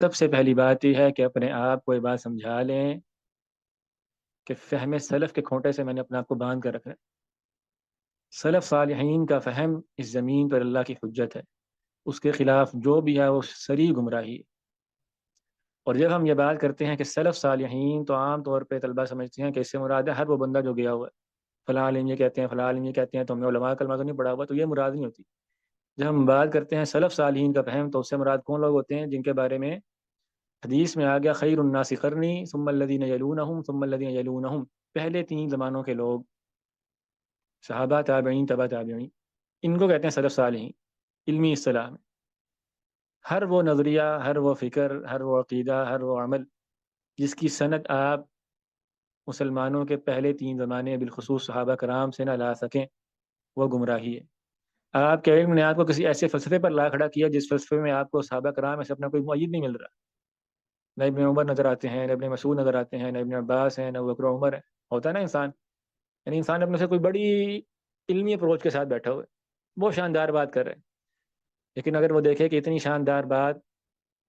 سب سے پہلی بات یہ ہے کہ اپنے آپ کو یہ بات سمجھا لیں کہ فہم سلف کے کھوٹے سے میں نے اپنے آپ کو باندھ کر رکھنا ہے۔ سلف صالحین کا فہم اس زمین پر اللہ کی حجت ہے، اس کے خلاف جو بھی ہے وہ سری گمراہی ہے۔ اور جب ہم یہ بات کرتے ہیں کہ سلف صالحین، تو عام طور پہ طلبہ سمجھتے ہیں کہ اس سے مراد ہے ہر وہ بندہ جو گیا ہوا ہے، فلاں عالم یہ کہتے ہیں، فلاں عالم یہ کہتے ہیں، تو ہم نے علماء کلمہ تو نہیں پڑھا ہوا، تو یہ مراد نہیں ہوتی۔ جب ہم بات کرتے ہیں سلف صالحین کا فہم، تو اس سے مراد کون لوگ ہوتے ہیں؟ جن کے بارے میں حدیث میں آ گیا خیر الناس قرنی ثم الذین یلونہم ثم الذین یلونہم، پہلے تین زمانوں کے لوگ، صحابہ، تابعین، تبع تابعین، ان کو کہتے ہیں سلف صالحین علمی اصطلاح میں۔ ہر وہ نظریہ، ہر وہ فکر، ہر وہ عقیدہ، ہر وہ عمل جس کی سند آپ مسلمانوں کے پہلے تین زمانے بالخصوص صحابہ کرام سے نہ لا سکیں، وہ گمراہی ہے۔ آپ کے علم نے آپ کو کسی ایسے فلسفے پر لا کھڑا کیا جس فلسفے میں آپ کو صحابہ کرام سے اپنا کوئی معید نہیں مل رہا۔ نہ ابن عمر نظر آتے ہیں، نہ ابن مسعود نظر آتے ہیں، نہ ابن عباس ہیں، نہ ابو بکر و عمر ہے۔ ہوتا ہے نا انسان، یعنی انسان اپنے سے کوئی بڑی علمی اپروچ کے ساتھ بیٹھا ہوا ہے، وہ شاندار بات کر رہے ہیں، لیکن اگر وہ دیکھے کہ اتنی شاندار بات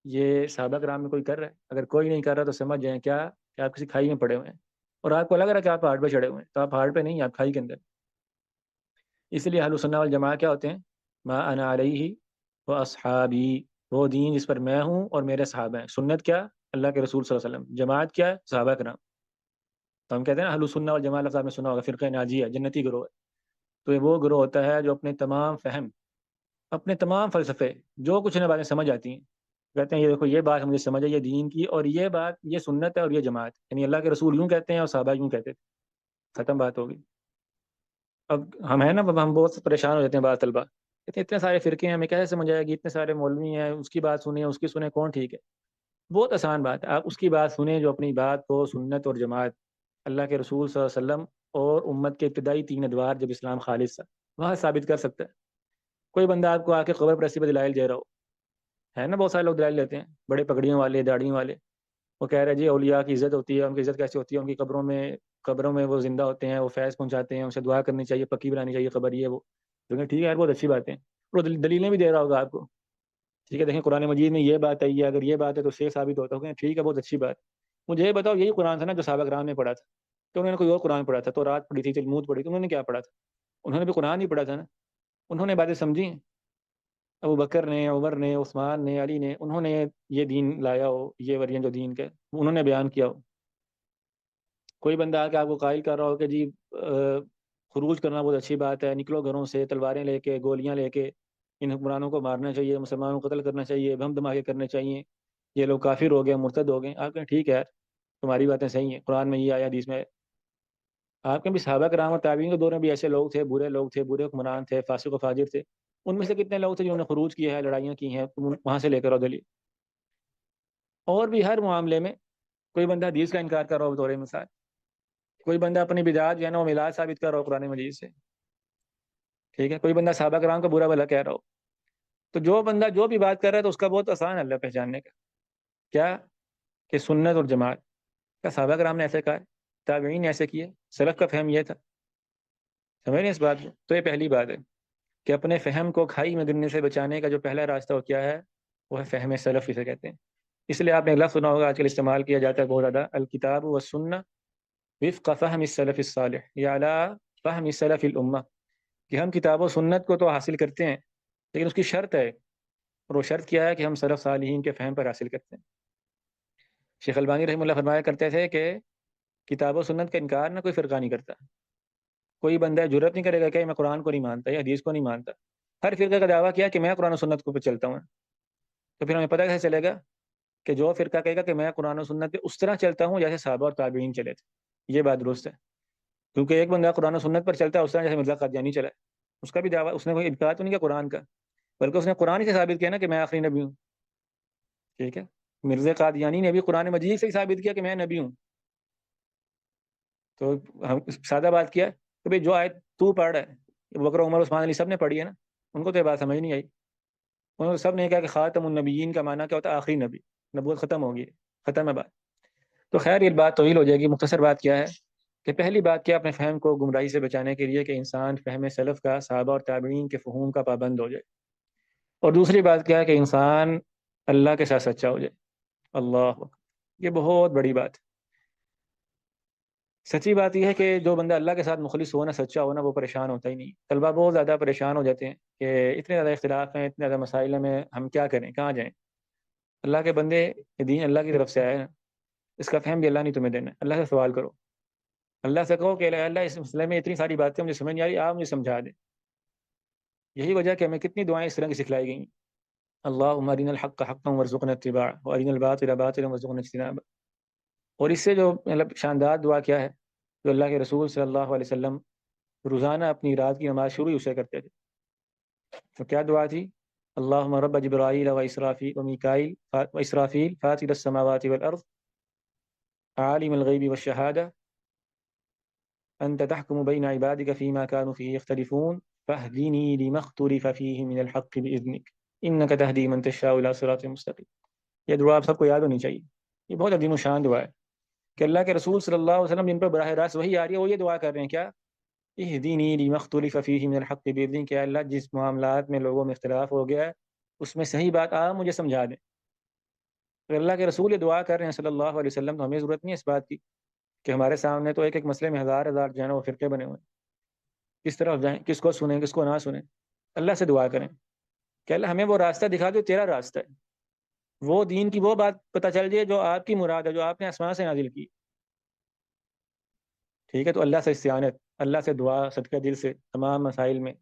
یہ صحابہ کرام میں کوئی کر رہا ہے، اگر کوئی نہیں کر رہا تو سمجھ جائیں کیا کہ آپ کسی کھائی میں پڑے ہوئے ہیں، اور آپ کو لگ رہا ہے کہ آپ پہاڑ پہ چڑھے ہوئے ہیں، تو آپ پہاڑ پہ نہیں، آپ کھائی کے اندر۔ اس لیے اہل سنہ والجماعہ کیا ہوتے ہیں؟ ما انا علیہ و اصحابی، وہ دین جس پر میں ہوں اور میرے صحابہ ہیں۔ سنت کیا؟ اللہ کے رسول صلی اللہ علیہ وسلم۔ جماعت کیا ہے؟ صحابہ کرام۔ تو ہم کہتے ہیں نا اہل سنہ والجماعہ، لفظ آپ نے سنا ہوگا، فرقہ ناجیہ، جنتی گروہ ہے۔ تو یہ وہ گروہ ہوتا ہے جو اپنے تمام فہم، اپنے تمام فلسفے، جو کچھ انہیں باتیں سمجھ آتی ہیں، کہتے ہیں یہ دیکھو یہ بات مجھے سمجھ ہے، یہ دین کی، اور یہ بات یہ سنت ہے، اور یہ جماعت، یعنی اللہ کے رسول یوں کہتے ہیں اور صحابہ یوں کہتے تھے، ختم بات ہوگی۔ اب ہم ہیں نا، اب ہم بہت پریشان ہو جاتے ہیں بعض طلبہ، کہتے ہیں اتنے سارے فرقے ہیں، ہمیں کیسے سمجھ آئے گی؟ اتنے سارے مولوی ہیں، اس کی بات سنیں، اس کی سنیں، کون ٹھیک ہے؟ بہت آسان بات ہے، آپ اس کی بات سنیں جو اپنی بات کو سنت اور جماعت، اللہ کے رسول صلی اللہ علیہ وسلم اور امت کے ابتدائی تین ادوار جب اسلام خالص تھا وہاں ثابت کر سکتا ہے۔ کوئی بندہ آپ کو آ کے قبر پرستی پہ دلائل دے رہا ہو، ہے نا، بہت سارے لوگ دلائل دیتے ہیں، بڑے پگڑیوں والے، داڑھیوں والے، وہ کہہ رہے ہیں جی اولیاء کی عزت ہوتی ہے، ان کی عزت کیسے ہوتی ہے؟ ان کی قبروں میں وہ زندہ ہوتے ہیں، وہ فیض پہنچاتے ہیں، ان سے دعا کرنی چاہیے، پکی بنانی چاہیے قبر، یہ وہ۔ لیکن ٹھیک ہے یار، بہت اچھی بات ہے، وہ دلیلیں بھی دے رہا ہوگا آپ کو، ٹھیک ہے، دیکھیں قرآن مجید میں یہ بات ہے، اگر یہ بات ہے تو سے ثابت ہوتا ہوگا، ٹھیک ہے، بہت اچھی بات۔ مجھے یہ بتاؤ، یہی قرآن تھا نا جو صحابہ کرام نے پڑھا تھا؟ تو انہوں نے کوئی اور قرآن پڑھا تھا، تو رات پڑھی تھی، تلمود پڑھی تھی، انہوں نے کیا پڑھا تھا؟ انہوں نے بھی قرآن ہی پڑھا تھا نا، انہوں نے باتیں سمجھی ہیں۔ ابو بکر نے، عمر نے، عثمان نے، علی نے، انہوں نے یہ دین لایا ہو، یہ ورین جو دین کے انہوں نے بیان کیا ہو۔ کوئی بندہ آ کے آپ کو قائل کر رہا ہو کہ جی خروج کرنا بہت اچھی بات ہے، نکلو گھروں سے، تلواریں لے کے، گولیاں لے کے، ان حکمرانوں کو مارنا چاہیے، مسلمانوں کو قتل کرنا چاہیے، بم دھماکے کرنے چاہیے، یہ لوگ کافر ہو گئے، مرتد ہو گئے، آپ کہیں ٹھیک ہے یار، تمہاری باتیں صحیح ہیں، قرآن میں یہ آیا، حدیث میں آیا۔ آپ کے بھی صحابہ کرام اور تابعین کے دور میں بھی ایسے لوگ تھے، برے لوگ تھے، برے حکمران تھے، فاسق و فاجر تھے، ان میں سے کتنے لوگ تھے جنہوں نے خروج کیا ہے، لڑائیاں کی ہیں، تم وہاں سے لے کر آؤ دلیل۔ اور بھی ہر معاملے میں کوئی بندہ حدیث کا انکار کر رہا ہو بطور مثال، کوئی بندہ اپنی بدعات جو ہے نا وہ میلاد ثابت کر رہا ہو قرآن مجید سے، ٹھیک ہے، کوئی بندہ صحابہ کرام کا برا بھلا کہہ رہا ہو، تو جو بندہ جو بھی بات کر رہا ہے تو اس کا بہت آسان ہے اللہ پہچاننے کا، کیا کہ سنت اور جماعت کا، صحابہ کرام نے ایسے کہا ہے، تابعین نے ایسے کیے، سلف کا فہم یہ تھا، سمجھ رہے اس بات کو؟ تو یہ پہلی بات ہے کہ اپنے فہم کو کھائی میں گرنے سے بچانے کا جو پہلا راستہ وہ کیا ہے؟ وہ ہے فہم سلف، اسے کہتے ہیں۔ اس لیے آپ نے ایک لفظ سنا ہوگا آج کل استعمال کیا جاتا ہے بہت زیادہ، الکتاب والسنہ وفق فہم السلف الصالح، یا علی فہم السلف الامہ، کہ ہم کتاب و سنت کو تو حاصل کرتے ہیں، لیکن اس کی شرط ہے، اور وہ شرط کیا ہے؟ کہ ہم سلف صالحین کے فہم پر حاصل کرتے ہیں۔ شیخ البانی رحمہ اللہ فرمایا کرتے تھے کہ کتاب و سنت کا انکار نہ کوئی فرقہ نہیں کرتا، کوئی بندہ جرت نہیں کرے گا کہ میں قرآن کو نہیں مانتا یا حدیث کو نہیں مانتا، ہر فرقے کا دعویٰ کیا کہ میں قرآن و سنت کو پہ چلتا ہوں، تو پھر ہمیں پتہ کیسے چلے گا کہ جو فرقہ کہے گا کہ میں قرآن و سنت پہ اس طرح چلتا ہوں جیسے صحابہ اور تابعین چلے تھے، یہ بات درست ہے؟ کیونکہ ایک بندہ قرآن و سنت پر چلتا ہے اس طرح جیسے مرزا قادیانی چلا ہے، اس کا بھی دعویٰ، اس نے کوئی انکار تو نہیں کیا قرآن کا، بلکہ اس نے قرآن ہی سے ثابت کیا نا کہ میں آخری نبی ہوں، ٹھیک ہے، مرزا قادیانی نے بھی قرآن مجید سے ہی ثابت کیا کہ میں نبی ہوں۔ تو ہم سادہ بات کیا کہ بھائی جو آیت تو پڑھ رہا ہے، بکر، عمر، عثمان، علی سب نے پڑھی ہے نا، ان کو تو یہ بات سمجھ نہیں آئی، انہوں نے سب نے کہا کہ خاتم النبیین کا معنی کیا ہوتا ہے؟ آخری نبی، نبوت ختم ہوگی، ختم ہے بات۔ تو خیر یہ بات طویل ہو جائے گی، مختصر بات کیا ہے کہ پہلی بات کیا اپنے فہم کو گمراہی سے بچانے کے لیے کہ انسان فہم سلف کا، صحابہ اور تابعین کے فہوم کا پابند ہو جائے، اور دوسری بات کیا ہے کہ انسان اللہ کے ساتھ سچا ہو جائے، اللہ اکبر، یہ بہت بڑی بات ہے۔ سچی بات یہ ہے کہ جو بندہ اللہ کے ساتھ مخلص ہونا، سچا ہونا، وہ پریشان ہوتا ہی نہیں۔ طلبا بہت زیادہ پریشان ہو جاتے ہیں کہ اتنے زیادہ اختلاف ہیں، اتنے زیادہ مسائل میں، ہم کیا کریں، کہاں جائیں۔ اللہ کے بندے، یہ دین اللہ کی طرف سے آیا ہے، اس کا فہم بھی اللہ نے تمہیں دینا ہے۔ اللہ سے سوال کرو، اللہ سے کہو کہ اللہ اس مسئلے میں اتنی ساری باتیں مجھے سمجھ نہیں آ رہی، آپ مجھے سمجھا دیں۔ یہی وجہ کہ ہمیں کتنی دعائیں اس طرح کی سکھلائی گئی ہیں، اللہم ارنا الحق حقا وارزقنا اتباعہ وارنا الباطل باطلا وارزقنا اجتنابہ۔ اور اس سے جو مطلب شاندار دعا کیا ہے، جو اللہ کے رسول صلی اللہ علیہ وسلم روزانہ اپنی رات کی نماز شروع ہی اسے کرتے تھے، تو کیا دعا تھی؟ اللہم رب جبرائیل و اسرافیل و میکائیل و اسرافیل فاطر السماوات والارض عالم الغیب والشہادہ انت تحکم بین عبادک فیما کانوا فیہ یختلفون فاہدنی لما اختلف فیہ من الحق باذنک انک تہدی من تشاء الی صراط مستقیم۔ یہ دعا آپ سب کو یاد ہونی چاہیے، یہ بہت عظیم الشان دعا ہے کہ اللہ کے رسول صلی اللہ علیہ وسلم جن پر براہ راست وحی آ رہی ہے، وہ یہ دعا کر رہے ہیں کیا؟ اہدینی لما اختلف فیہ من الحق باذنک، کہ اللہ جس معاملات میں لوگوں میں اختلاف ہو گیا ہے اس میں صحیح بات آپ مجھے سمجھا دیں۔ اگر اللہ کے رسول یہ دعا کر رہے ہیں صلی اللہ علیہ وسلم، تو ہمیں ضرورت نہیں ہے اس بات کی کہ ہمارے سامنے تو ایک ایک مسئلے میں ہزار ہزار جو ہے نا وہ فرقے بنے ہوئے ہیں، کس طرف جائیں، کس کو سنیں، کس کو نہ سنیں۔ اللہ سے دعا کریں کہ اللہ ہمیں وہ راستہ دکھا دو، تیرا راستہ ہے، وہ دین کی وہ بات پتہ چل جائے جو آپ کی مراد ہے، جو آپ نے آسمان سے نازل کی۔ ٹھیک ہے، تو اللہ سے استعانت، اللہ سے دعا صدقہ دل سے تمام مسائل میں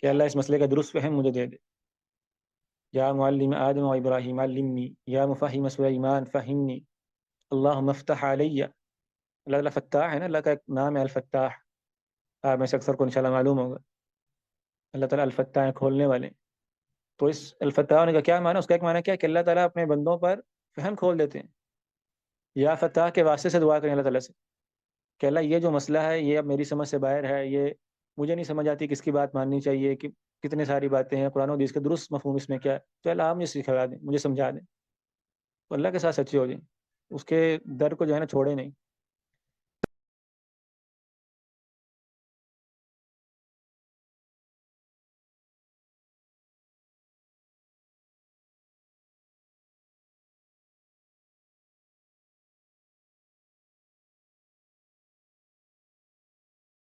کہ اللہ اس مسئلے کا درست فہم مجھے دے دے۔ یا معلم آدم و ابراہیم علمنی، یا مفہم سلیمان فہمنی، اللہم افتح علی۔ اللہ تعالیٰ فتاح ہے نا، اللہ کا ایک نام ہے الفتاح، آپ میں سے اکثر کو انشاءاللہ معلوم ہوگا، اللہ تعالیٰ الفتاح ہے، کھولنے والے۔ تو اس الفتاح ہونے کا کیا معنی؟ اس کا ایک معنی کیا ہے کہ اللہ تعالیٰ اپنے بندوں پر فہم کھول دیتے ہیں۔ یا فتاح کے واسطے سے دعا کریں اللہ تعالیٰ سے کہ اللہ یہ جو مسئلہ ہے یہ اب میری سمجھ سے باہر ہے، یہ مجھے نہیں سمجھ آتی کس کی بات ماننی چاہیے، کہ کتنے ساری باتیں ہیں قرآن و حدیث کے درست مفہوم اس میں کیا ہے، تو اللہ آپ مجھے سکھا دیں، مجھے سمجھا دیں۔ تو اللہ کے ساتھ سچے ہو جائیں، اس کے در کو جو ہے نا چھوڑے نہیں۔